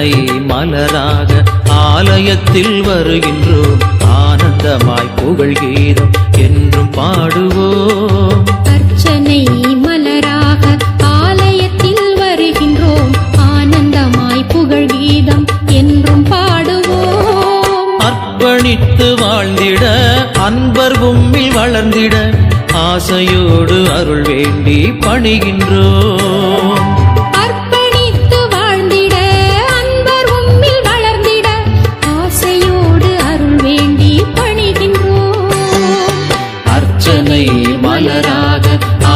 அர்ச்சனை மலராக ஆலயத்தில் வருகின்றோம், ஆனந்தமாய் புகழ் கீதம் என்றும் பாடுவோம். அர்ச்சனை மலராக ஆலயத்தில் வருகின்றோம், ஆனந்தமாய் புகழ் கீதம் என்றும் பாடுவோம். அர்ப்பணித்து வாழ்ந்திட அன்பர் உம்மில் வளர்ந்திட ஆசையோடு அருள் வேண்டி பணிகின்றோம். அர்ப்பணித்து வாழ்ந்திட அன்பர் உம்மில் வளர்ந்திட ஆசையோடு அருள் வேண்டி பணிகின்றோம். அர்ச்சனை மலராக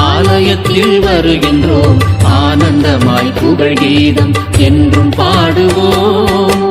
ஆலயத்தில் வருகின்றோம், ஆனந்தமாய் புகழ் கீதம் என்றும் பாடுவோம்.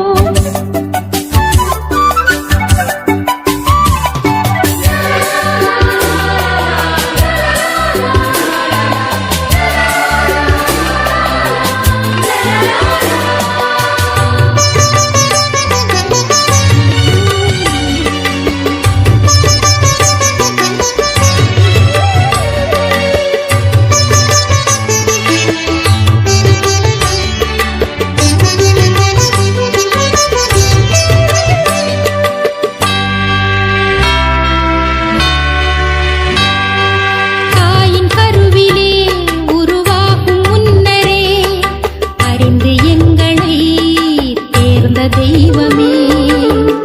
தெய்வமே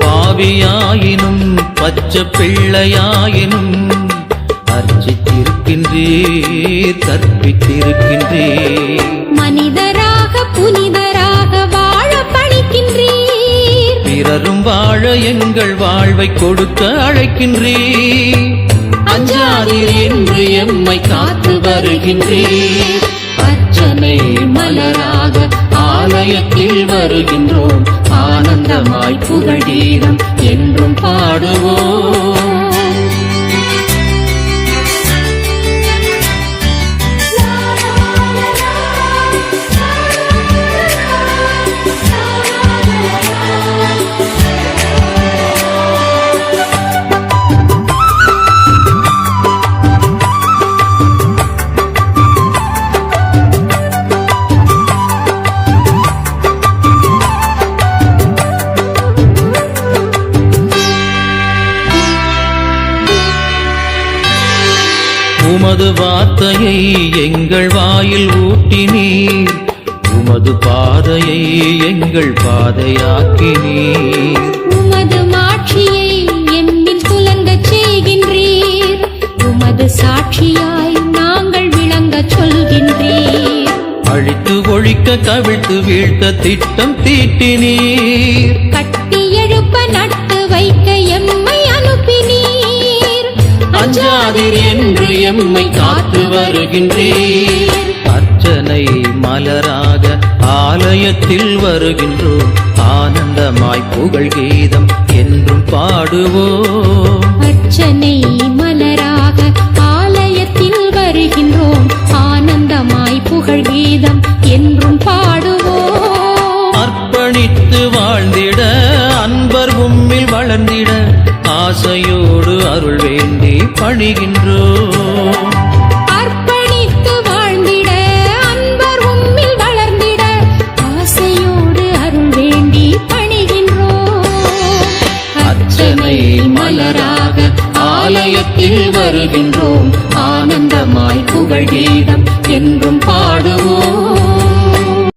பாவியாயினும் பச்சை பிள்ளையாயினும் அர்ச்சித்திருக்கின்றீர், கற்பித்திருக்கின்றீர். மனிதராக புனிதராக வாழ பணிக்கின்றீர், பிறரும் வாழ எங்கள் வாழ்வை கொடுக்க அழைக்கின்றீர். அஞ்சாதீர் என்று எம்மை காத்து வருகின்றீர். அர்ச்சனை மலராக ஆலயத்தில் வருகின்றோம், ஆனந்தமாய் புகழ் கீதம் என்றும் பாடுவோம். உமது வார்த்தையை எங்கள் வாயில் ஊட்டினீர், உமது பாதையை எங்கள் பாதையாக்கினீர். உமது மாட்சியை எம்மில் துலங்கச் செய்கின்றீர், உமது சாட்சியாய் நாங்கள் விளங்கச் சொல்கின்றீர். அழித்து ஒழிக்க கவிழ்த்து வீழ்த்த திட்டம் தீட்டினீர், கட்டி எழுப்ப நட்டு வைக்க எம்மை அனுப்பினீர். அஞ்சாதீர் என்று எம்மை காத்து வருகின்றீர். அர்ச்சனை மலராக ஆலயத்தில் வருகின்றோம், ஆனந்தமாய் புகழ் கீதம் என்றும் பாடுவோம். அர்ச்சனை மலராக ஆலயத்தில் வருகின்றோம், ஆனந்தமாய் புகழ் கீதம் என்றும் பாடுவோம். அர்ப்பணித்து வாழ்ந்திட அன்பர் உம்மில் வளர்ந்திட ஆசையோடு அருள் வேண்டி பணிகின்றோம். அர்ப்பணித்து வாழ்ந்திட அன்பர் உம்மில் வளர்ந்திட ஆசையோடு அருள் வேண்டி பணிகின்றோம். அர்ச்சனை மலராக ஆலயத்தில் வருகின்றோம், ஆனந்தமாய் புகழ் கீதம் என்றும் பாடுவோம்.